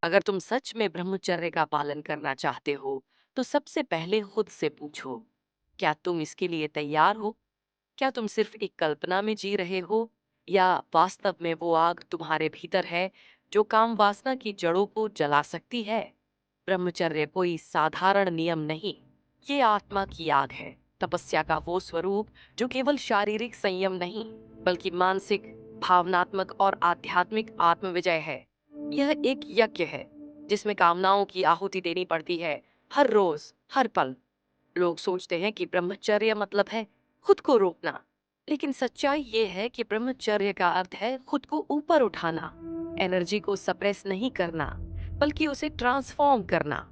अगर तुम सच में ब्रह्मचर्य का पालन करना चाहते हो, तो सबसे पहले खुद से पूछो, क्या तुम इसके लिए तैयार हो? क्या तुम सिर्फ एक कल्पना में जी रहे हो, या वास्तव में वो आग तुम्हारे भीतर है जो काम वासना की जड़ों को जला सकती है? ब्रह्मचर्य कोई साधारण नियम नहीं, ये आत्मा की आग है, तपस्या का वो स्वरूप जो केवल शारीरिक संयम नहीं, बल्कि मानसिक, भावनात्मक और आध्यात्मिक आत्मविजय है। यह एक यज्ञ है जिसमें कामनाओं की आहुति देनी पड़ती है, हर रोज, हर पल। लोग सोचते हैं कि ब्रह्मचर्य मतलब है खुद को रोकना, लेकिन सच्चाई ये है कि ब्रह्मचर्य का अर्थ है खुद को ऊपर उठाना, एनर्जी को सप्रेस नहीं करना, बल्कि उसे ट्रांसफॉर्म करना।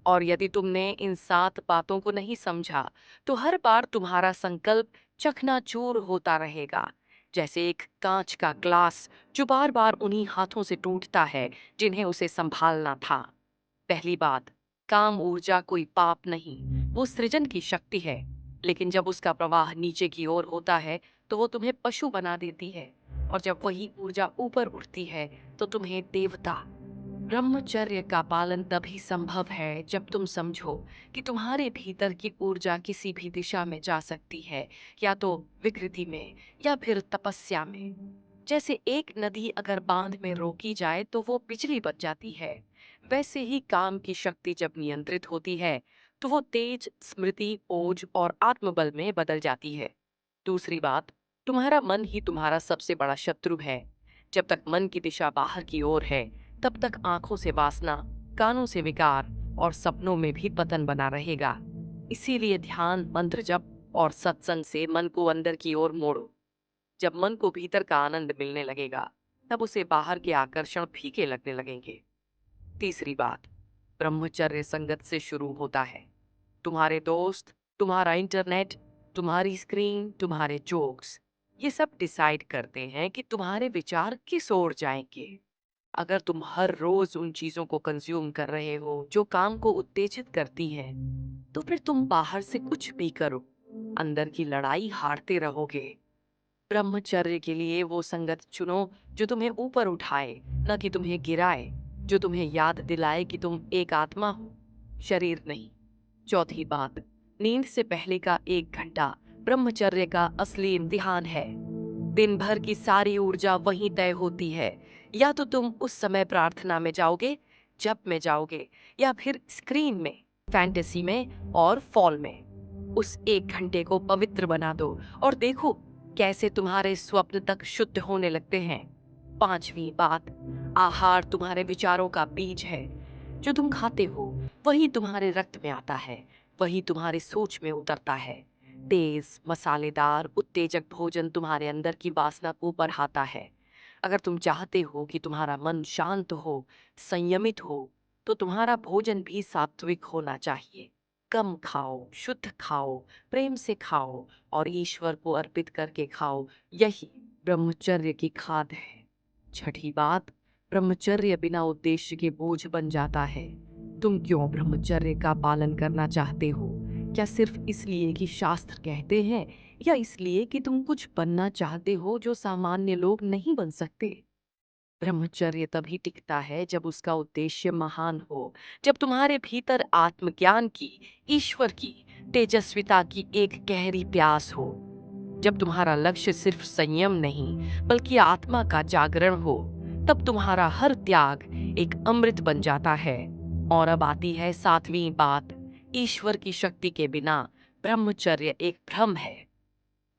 और यदि तुमने इन 7 बातों को नहीं समझा, तो हर बार तुम्हारा संकल्प चकनाचूर होता रहेगा, जैसे एक कांच का ग्लास जो बार बार उन्हीं हाथों से टूटता है जिन्हें उसे संभालना था। पहली बात, काम ऊर्जा कोई पाप नहीं, वो सृजन की शक्ति है। लेकिन जब उसका प्रवाह नीचे की ओर होता है, तो वो तुम्हें पशु बना देती है। और जब वही ऊर्जा ऊपर उठती है, तो तुम्हें देवता। ब्रह्मचर्य का पालन तभी संभव है जब तुम समझो कि तुम्हारे भीतर की ऊर्जा किसी भी दिशा में जा सकती है, या तो विकृति में या फिर तपस्या में। जैसे एक नदी अगर बांध में रोकी जाए तो वो बिजली बन जाती है, वैसे ही काम की शक्ति जब नियंत्रित होती है, तो वो तेज, स्मृति, ओज और आत्मबल में बदल जाती है। दूसरी बात, तुम्हारा मन ही तुम्हारा सबसे बड़ा शत्रु है। जब तक मन की दिशा बाहर की ओर है, तब तक आंखों से वासना, कानों से विकार और सपनों में भी पतन बना रहेगा। इसीलिए ध्यान, मंत्र जप और सत्संग से मन को अंदर की ओर मोड़ो। जब मन को भीतर का आनंद मिलने लगेगा, तब उसे बाहर के आकर्षण फीके लगने लगेंगे। तीसरी बात, ब्रह्मचर्य संगत से शुरू होता है। तुम्हारे दोस्त, तुम्हारा इंटरनेट, तुम्हारी स्क्रीन, तुम्हारे जोक्स, ये सब डिसाइड करते हैं कि तुम्हारे विचार किस ओर जाएंगे। अगर तुम हर रोज उन चीजों को कंज्यूम कर रहे हो जो काम को उत्तेजित करती हैं, तो फिर तुम बाहर से कुछ भी करो, अंदर की लड़ाई हारते रहोगे। ब्रह्मचर्य के लिए वो संगत चुनो जो तुम्हें ऊपर उठाए, न कि तुम्हें गिराए, जो तुम्हें याद दिलाए कि तुम एक आत्मा हो, शरीर नहीं। चौथी बात, नींद से पहले का 1 घंटा ब्रह्मचर्य का असली इम्तिहान है। दिन भर की सारी ऊर्जा वहीं तय होती है। या तो तुम उस समय प्रार्थना में जाओगे, जप में जाओगे, या फिर स्क्रीन में, फैंटेसी में और फॉल में। उस 1 घंटे को पवित्र बना दो और देखो कैसे तुम्हारे स्वप्न तक शुद्ध होने लगते हैं। पांचवी बात, आहार तुम्हारे विचारों का बीज है। जो तुम खाते हो वही तुम्हारे रक्त में आता है, वही तुम्हारी सोच में उतरता है। तेज, मसालेदार, उत्तेजक भोजन तुम्हारे अंदर की वासना को बढ़ाता है। अगर तुम चाहते हो कि तुम्हारा मन शांत हो, संयमित हो, तो तुम्हारा भोजन भी सात्विक होना चाहिए। कम खाओ, शुद्ध खाओ, प्रेम से खाओ और ईश्वर को अर्पित करके खाओ। यही ब्रह्मचर्य की खाद है। छठी बात, ब्रह्मचर्य बिना उद्देश्य के बोझ बन जाता है। तुम क्यों ब्रह्मचर्य का पालन करना चाहते हो? क्या सिर्फ इसलिए कि शास्त्र कहते हैं, या इसलिए कि तुम कुछ बनना चाहते हो जो सामान्य लोग नहीं बन सकते? ब्रह्मचर्य तभी टिकता है जब उसका उद्देश्य महान हो, जब तुम्हारे भीतर आत्मज्ञान की, ईश्वर की, तेजस्विता की एक गहरी प्यास हो, जब तुम्हारा लक्ष्य सिर्फ संयम नहीं बल्कि आत्मा का जागरण हो, तब तुम्हारा हर त्याग एक अमृत बन जाता है। और अब आती है 7वीं बात, ईश्वर की शक्ति के बिना ब्रह्मचर्य एक भ्रम है।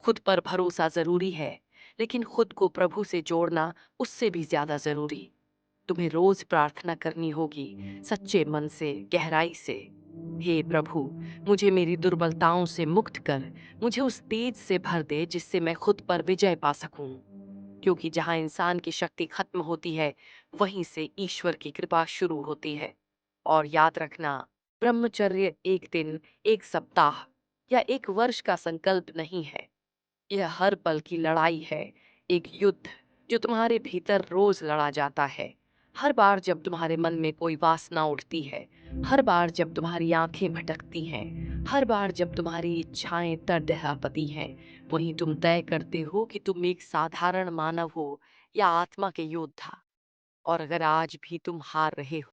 खुद पर भरोसा जरूरी है, लेकिन खुद को प्रभु से जोड़ना उससे भी ज्यादा जरूरी। तुम्हें रोज प्रार्थना करनी होगी, सच्चे मन से, गहराई से। हे प्रभु, मुझे मेरी दुर्बलताओं से मुक्त कर, मुझे उस तेज से भर दे जिससे मैं खुद पर विजय पा सकूं। क्योंकि जहां इंसान की शक्ति खत्म होती है, वहीं से ईश्वर की कृपा शुरू होती है। और याद रखना, ब्रह्मचर्य एक दिन, एक सप्ताह या एक वर्ष का संकल्प नहीं है। यह हर पल की लड़ाई है, एक युद्ध जो तुम्हारे भीतर रोज लड़ा जाता है। हर बार जब तुम्हारे मन में कोई वासना उठती है, हर बार जब तुम्हारी आंखें भटकती हैं, हर बार जब तुम्हारी इच्छाएं तड़दहाती हैं, वहीं तुम तय करते हो कि तुम एक साधारण मानव हो या आत्मा के योद्धा। और अगर आज भी तुम हार रहे हो,